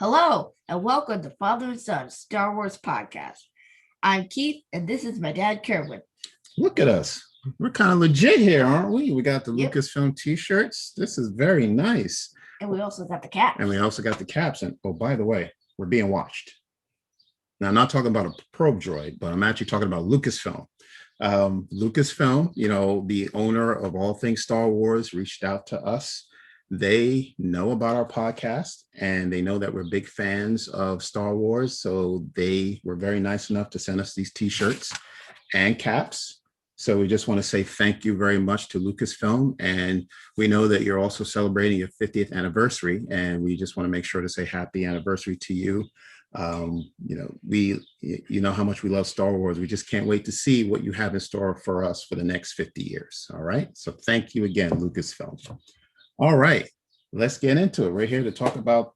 Hello, and welcome to Father and Son Star Wars Podcast. I'm Keith, and this is my dad, Kerwin. Look at us. We're kind of legit here, aren't we? We got the Yep. Lucasfilm t-shirts. This is very nice. And we also got the caps. And oh, by the way, we're being watched. Now, I'm not talking about a probe droid, but I'm actually talking about Lucasfilm. Lucasfilm, the owner of all things Star Wars, reached out to us. They know about our podcast and they know that we're big fans of Star Wars. So they were very nice enough to send us these t-shirts and caps. So we just want to say thank you very much to Lucasfilm. And we know that you're also celebrating your 50th anniversary. And we just want to make sure to say happy anniversary to you. You know how much we love Star Wars. We just can't wait to see what you have in store for us for the next 50 years. All right. So thank you again, Lucasfilm. All right, let's get into it. We're here to talk about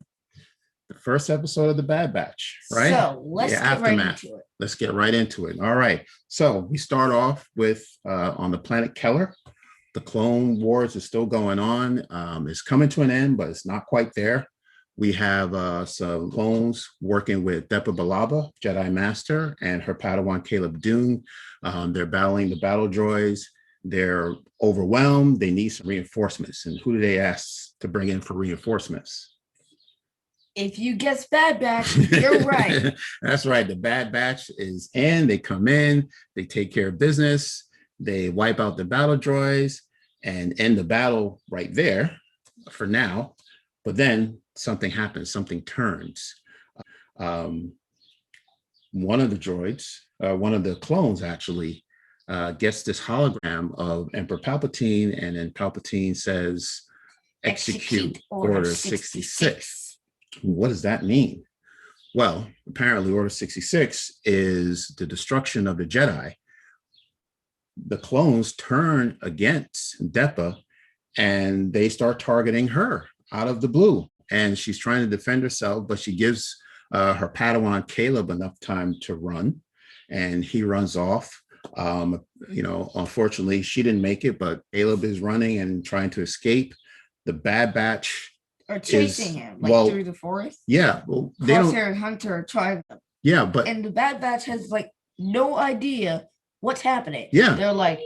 the first episode of The Bad Batch, right? So let's get right into it. Let's get right into it. All right. So we start off with on the planet Keller. The Clone Wars is still going on. It's coming to an end, but it's not quite there. We have some clones working with Depa Billaba, Jedi Master, and her Padawan Caleb Dune. They're battling the battle droids. They're overwhelmed. They need some reinforcements. And who do they ask to bring in for reinforcements? If you guess Bad Batch, you're right. That's right. The Bad Batch is in. They come in. They take care of business. They wipe out the battle droids and end the battle right there for now. But then something happens. Something turns. One of the droids, one of the clones actually, gets this hologram of Emperor Palpatine, and then Palpatine says, execute Order 66. What does that mean? Well, apparently Order 66 is the destruction of the Jedi. The clones turn against Depa, and they start targeting her out of the blue. And she's trying to defend herself, but she gives her Padawan Caleb enough time to run, and he runs off. Unfortunately, she didn't make it, but Caleb is running and trying to escape. The Bad Batch are chasing him through the forest. Yeah, well, Crosshair and Hunter are trying. Yeah, and the Bad Batch has no idea what's happening. Yeah, they're like,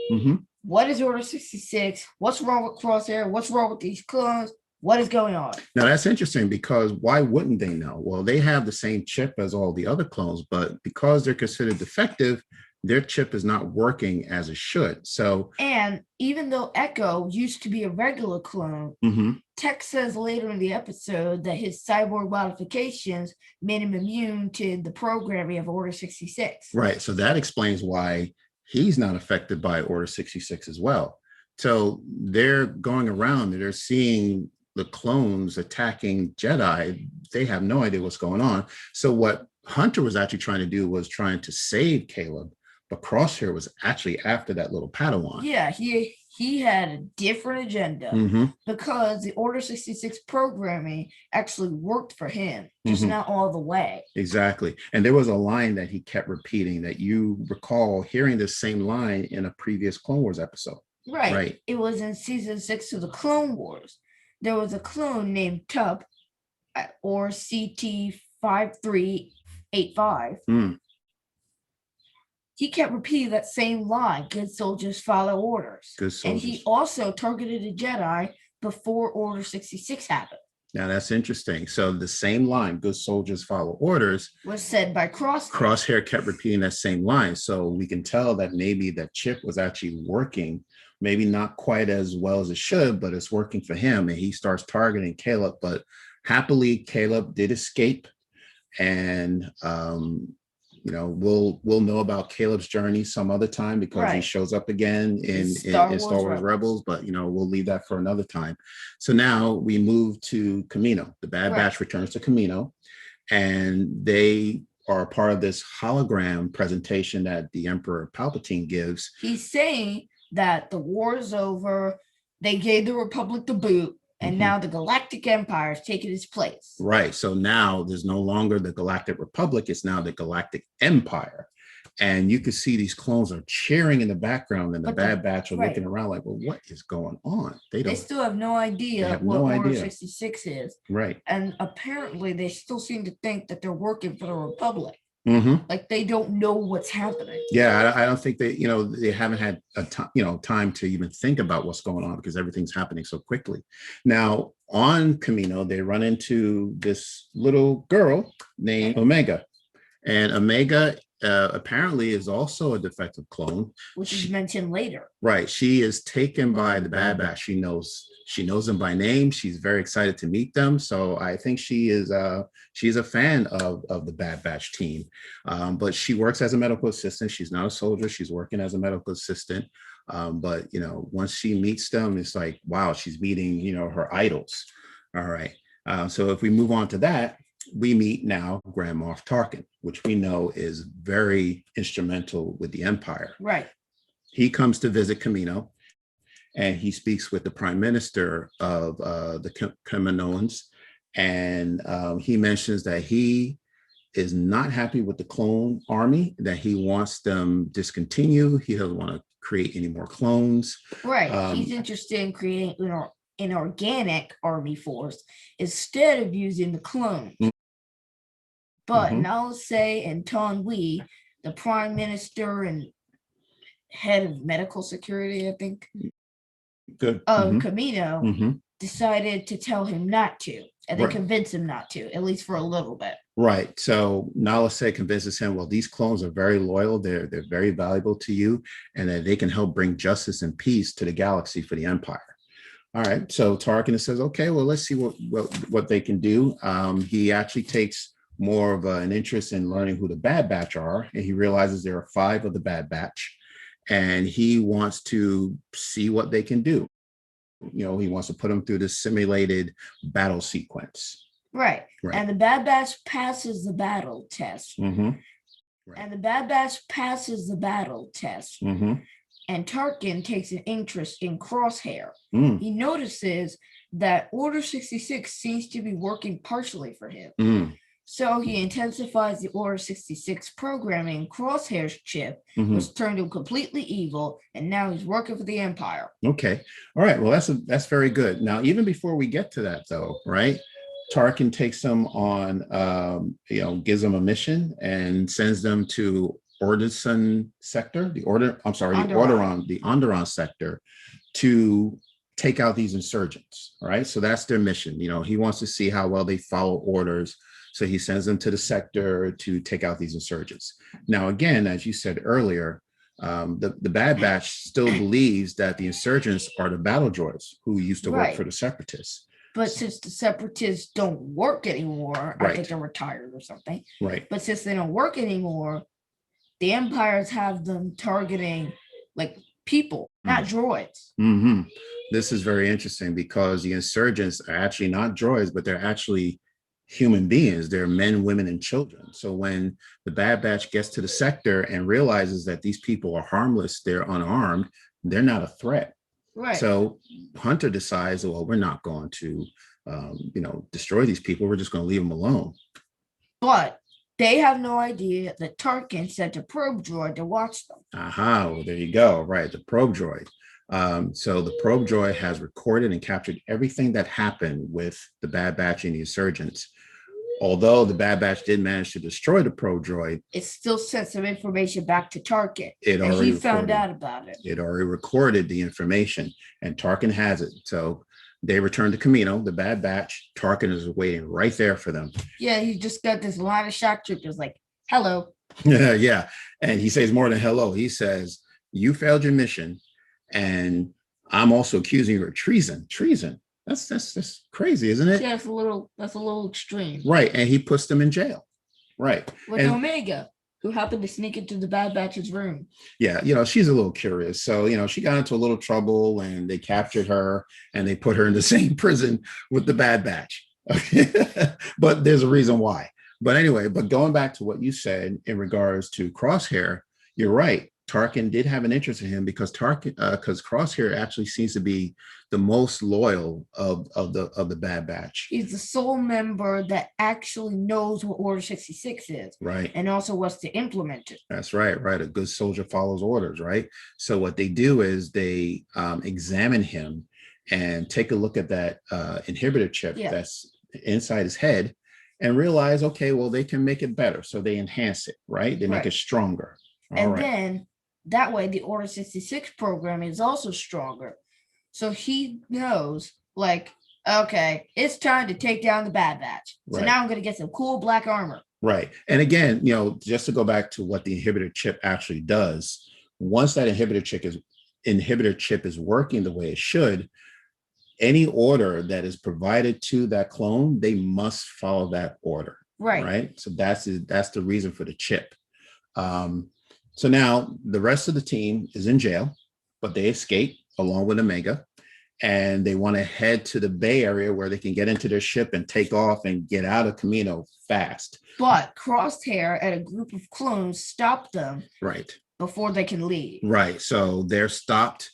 What is Order 66? What's wrong with Crosshair? What's wrong with these clones? What is going on? Now, that's interesting because why wouldn't they know? Well, they have the same chip as all the other clones, but because they're considered defective, their chip is not working as it should. And even though Echo used to be a regular clone, Tech says later in the episode that his cyborg modifications made him immune to the programming of Order 66. Right. So that explains why he's not affected by Order 66 as well. So they're going around and they're seeing the clones attacking Jedi. They have no idea what's going on. So what Hunter was actually trying to do was trying to save Caleb. But Crosshair was actually after that little Padawan. Yeah, he had a different agenda because the Order 66 programming actually worked for him, just not all the way. Exactly. And there was a line that he kept repeating that you recall hearing the same line in a previous Clone Wars episode. Right. It was in season 6 of the Clone Wars. There was a clone named Tub, or CT5385. He kept repeating that same line, good soldiers follow orders. Good soldiers. And he also targeted a Jedi before Order 66 happened. Now, that's interesting. So the same line, good soldiers follow orders, was said by Crosshair. Crosshair kept repeating that same line. So we can tell that maybe that chip was actually working, maybe not quite as well as it should, but it's working for him. And he starts targeting Caleb. But happily, Caleb did escape. And we'll know about Caleb's journey some other time because he shows up again in Star Wars Rebels, but we'll leave that for another time. So now we move to Kamino. The Bad Batch returns to Kamino, and they are a part of this hologram presentation that the Emperor Palpatine gives. He's saying that the war is over. They gave the Republic the boot. And now the Galactic Empire is taking its place. Right. So now there's no longer the Galactic Republic. It's now the Galactic Empire. And you could see these clones are cheering in the background, and the Bad Batch are looking around like, well, what is going on? They still have no idea what Order 66 is. Right. And apparently they still seem to think that they're working for the Republic. Mm-hmm. Like they don't know what's happening. Yeah, I don't think they haven't had a time to even think about what's going on because everything's happening so quickly. Now on Kamino, they run into this little girl named Omega, and Omega apparently is also a defective clone, which is mentioned later. Right, she is taken by the Bad Batch. She knows them by name. She's very excited to meet them. So I think she's a fan of the Bad Batch team. But she works as a medical assistant. She's not a soldier. She's working as a medical assistant. But once she meets them, it's like, wow, she's meeting her idols. All right. So if we move on to that, we meet now Grand Moff Tarkin, which we know is very instrumental with the Empire. Right. He comes to visit Kamino, and he speaks with the Prime Minister of the Kaminoans, and he mentions that he is not happy with the clone army, that he wants them discontinue. He doesn't want to create any more clones. Right. He's interested in creating an organic army force instead of using the clone. But Nala Se and Taun We, the Prime Minister and head of medical security, I think, of Kamino, decided to tell him not to, and they convince him not to, at least for a little bit. Right. So Nala Se convinces him, well, these clones are very loyal. They're very valuable to you, and that they can help bring justice and peace to the galaxy for the Empire. All right. So Tarkin says, okay, well, let's see what they can do. He actually takes more of an interest in learning who the Bad Batch are, and he realizes there are 5 of the Bad Batch, and he wants to see what they can do. He wants to put them through this simulated battle sequence. Right. And the Bad Batch passes the battle test. And the Bad Batch passes the battle test. And Tarkin takes an interest in Crosshair. He notices that Order 66 seems to be working partially for him. So he intensifies the Order 66 programming. Crosshair's chip was turned him completely evil, and now he's working for the Empire. Okay. All right. Well, that's very good. Now, even before we get to that, though, right? Tarkin takes them on, gives them a mission and sends them to Orderon sector, the Onderon sector, to take out these insurgents. All right. So that's their mission. He wants to see how well they follow orders. So he sends them to the sector to take out these insurgents. Now, again, as you said earlier, the Bad Batch still believes that the insurgents are the battle droids who used to work for the Separatists. But since the Separatists don't work anymore, I think they're retired or something. Right. But since they don't work anymore, the Empires have them targeting like people, not droids. This is very interesting because the insurgents are actually not droids, but they're actually human beings. They're men, women, and children. So when the Bad Batch gets to the sector and realizes that these people are harmless, they're unarmed, they're not a threat. Right. So Hunter decides, well, we're not going to, destroy these people. We're just going to leave them alone. But they have no idea that Tarkin sent a probe droid to watch them. Well, there you go. Right. The probe droid. So the probe droid has recorded and captured everything that happened with the Bad Batch and the insurgents. Although the Bad Batch did manage to destroy the probe droid, it still sent some information back to Tarkin. And he found out about it. It already recorded the information, and Tarkin has it. So they return to Kamino, the Bad Batch. Tarkin is waiting right there for them. Yeah, he just got this line of shock troopers like, hello. Yeah. And he says more than hello. He says, you failed your mission, and I'm also accusing you of treason. Treason. That's crazy, isn't it? Yeah, that's a little extreme. Right. And he puts them in jail. Right. With Omega, who happened to sneak into the Bad Batch's room. Yeah, she's a little curious. So, she got into a little trouble, and they captured her and they put her in the same prison with the Bad Batch. But there's a reason why. But anyway, going back to what you said in regards to Crosshair, you're right. Tarkin did have an interest in him because Crosshair actually seems to be the most loyal of the Bad Batch. He's the sole member that actually knows what Order 66 is, right, and also wants to implement it. That's right. A good soldier follows orders, right? So what they do is they examine him and take a look at that inhibitor chip that's inside his head, and realize, okay, well, they can make it better, so they enhance it, right? They make it stronger. Then that way, the Order 66 program is also stronger. So he knows, like, okay, it's time to take down the Bad Batch. So now I'm going to get some cool black armor. Right. And again, just to go back to what the inhibitor chip actually does, once that inhibitor chip is working the way it should, any order that is provided to that clone, they must follow that order. Right. So that's the reason for the chip. So now the rest of the team is in jail, but they escape along with Omega, and they want to head to the Bay Area where they can get into their ship and take off and get out of Kamino fast. But Crosshair and a group of clones stop them before they can leave. Right. So they're stopped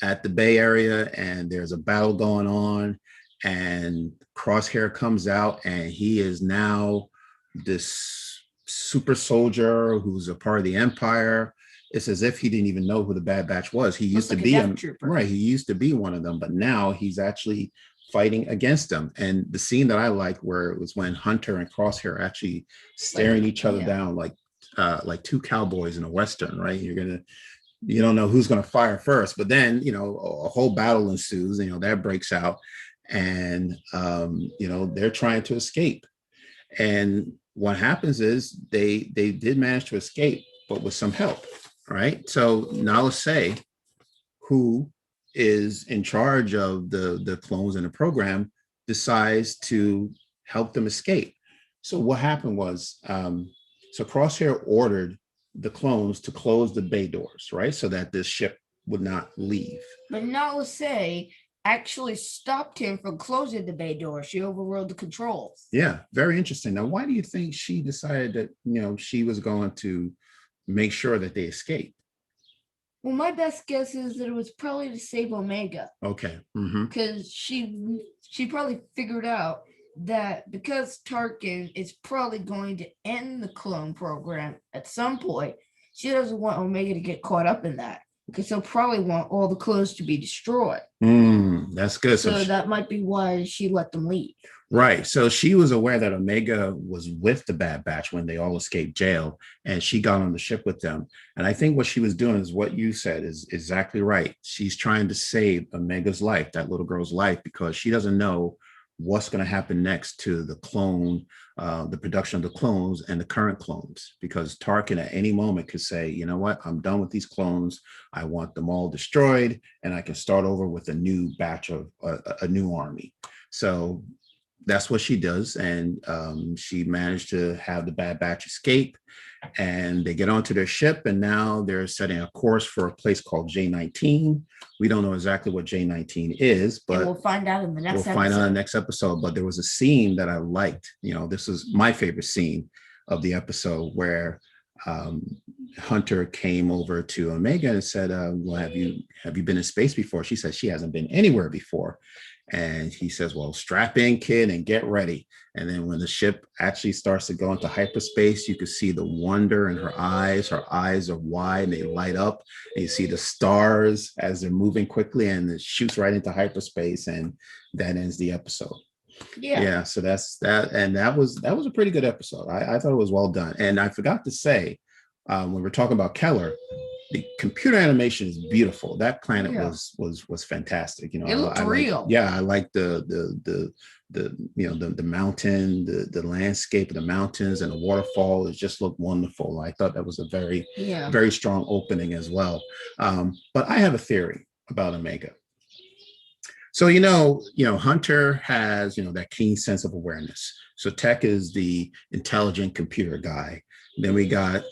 at the Bay Area, and there's a battle going on, and Crosshair comes out, and he is now this super soldier who's a part of the Empire. It's as if he didn't even know who the Bad Batch was. He used to be he used to be one of them, but now he's actually fighting against them. And the scene that I like, where it was when Hunter and Crosshair actually staring each other down like two cowboys in a Western, right? You don't know who's gonna fire first, but then a whole battle ensues. That breaks out, and they're trying to escape. And what happens is they did manage to escape, but with some help, right? So Nala Se, who is in charge of the clones in the program, decides to help them escape. So what happened was, so Crosshair ordered the clones to close the bay doors, right? So that this ship would not leave. But Nala Se actually stopped him from closing the bay door. She overrode the controls. Yeah, very interesting. Now, why do you think she decided that, she was going to make sure that they escaped? Well, my best guess is that it was probably to save Omega. Okay. Because she probably figured out that because Tarkin is probably going to end the clone program at some point, she doesn't want Omega to get caught up in that, because he'll probably want all the clones to be destroyed. That's good. So that might be why she let them leave. Right. So she was aware that Omega was with the Bad Batch when they all escaped jail, and she got on the ship with them. And I think what she was doing is what you said is exactly right. She's trying to save Omega's life, that little girl's life, because she doesn't know what's going to happen next to the clone, the production of the clones and the current clones, because Tarkin at any moment could say, you know what, I'm done with these clones. I want them all destroyed, and I can start over with a new batch of a new army. So that's what she does. And she managed to have the Bad Batch escape, and they get onto their ship, and now they're setting a course for a place called J-19. We don't know exactly what J-19 is, but we'll find out in the next episode. We'll find out in the next episode. But there was a scene that I liked. This is my favorite scene of the episode, where Hunter came over to Omega and said, well, have you been in space before? She said she hasn't been anywhere before. And he says, well, strap in, kid, and get ready. And then when the ship actually starts to go into hyperspace, you can see the wonder in her eyes. Her eyes are wide and they light up. And you see the stars as they're moving quickly, and it shoots right into hyperspace. And that ends the episode. Yeah. So that's that. And that was a pretty good episode. I thought it was well done. And I forgot to say, when we're talking about Keller, the computer animation is beautiful. That planet was fantastic. It looked real. I like the mountain, the landscape of the mountains and the waterfall. It just looked wonderful. I thought that was a very, very strong opening as well. But I have a theory about Omega. So, Hunter has, that keen sense of awareness. So Tech is the intelligent computer guy. Then we got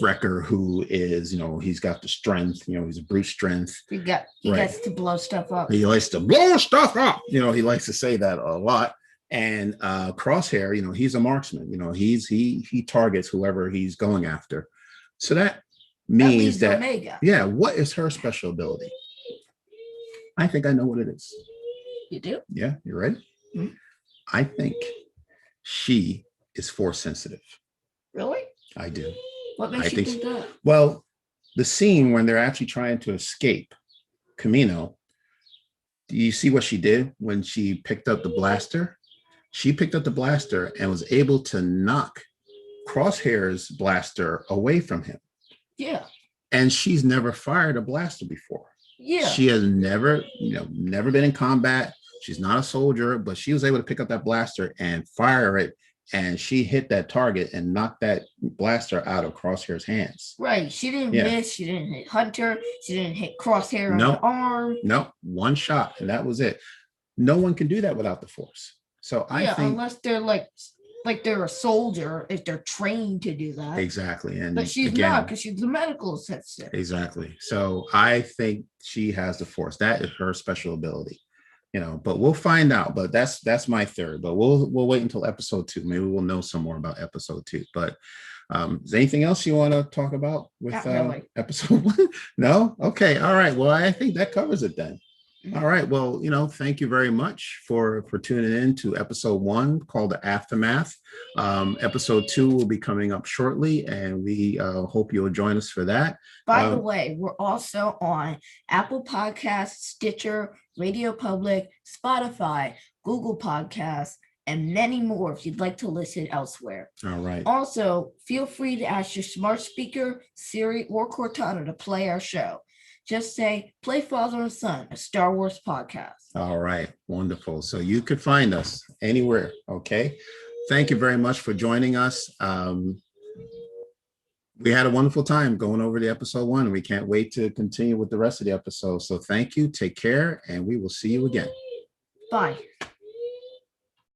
Wrecker, who is, he's got the strength, he's a brute strength. He gets to blow stuff up. He likes to blow stuff up. He likes to say that a lot. And Crosshair, he's a marksman. He targets whoever he's going after. So that means that Omega. Yeah, what is her special ability? I think I know what it is. You do? Yeah, you ready? Mm-hmm. I think she is force sensitive. Really? I do. What makes you think that? Well, the scene when they're actually trying to escape Kamino, do you see what she did when she picked up the blaster? She picked up the blaster and was able to knock Crosshair's blaster away from him. Yeah. And she's never fired a blaster before. Yeah. She has never been in combat. She's not a soldier, but she was able to pick up that blaster and fire it. And she hit that target and knocked that blaster out of Crosshair's hands. Right. She didn't miss. She didn't hit Hunter. She didn't hit Crosshair on the arm. No, one shot. And that was it. No one can do that without the force. So I think unless they're like they're a soldier, if they're trained to do that. Exactly. But she's not, because she's a medical assistant. Exactly. So I think she has the force. That is her special ability. But we'll find out. But that's my third. But we'll wait until episode 2. Maybe we'll know some more about episode 2. But is there anything else you want to talk about with episode 1? No? Okay. All right. Well, I think that covers it then. All right. Well, thank you very much for tuning in to episode 1 called The Aftermath. Episode 2 will be coming up shortly, and we hope you'll join us for that. By the way, we're also on Apple Podcasts, Stitcher, Radio Public, Spotify, Google Podcasts, and many more if you'd like to listen elsewhere. All right. Also, feel free to ask your smart speaker, Siri, or Cortana to play our show. Just say, play Father and Son, a Star Wars podcast. All right. Wonderful. So you could find us anywhere. Okay. Thank you very much for joining us. We had a wonderful time going over the episode 1, and we can't wait to continue with the rest of the episode. So thank you. Take care, and we will see you again. Bye.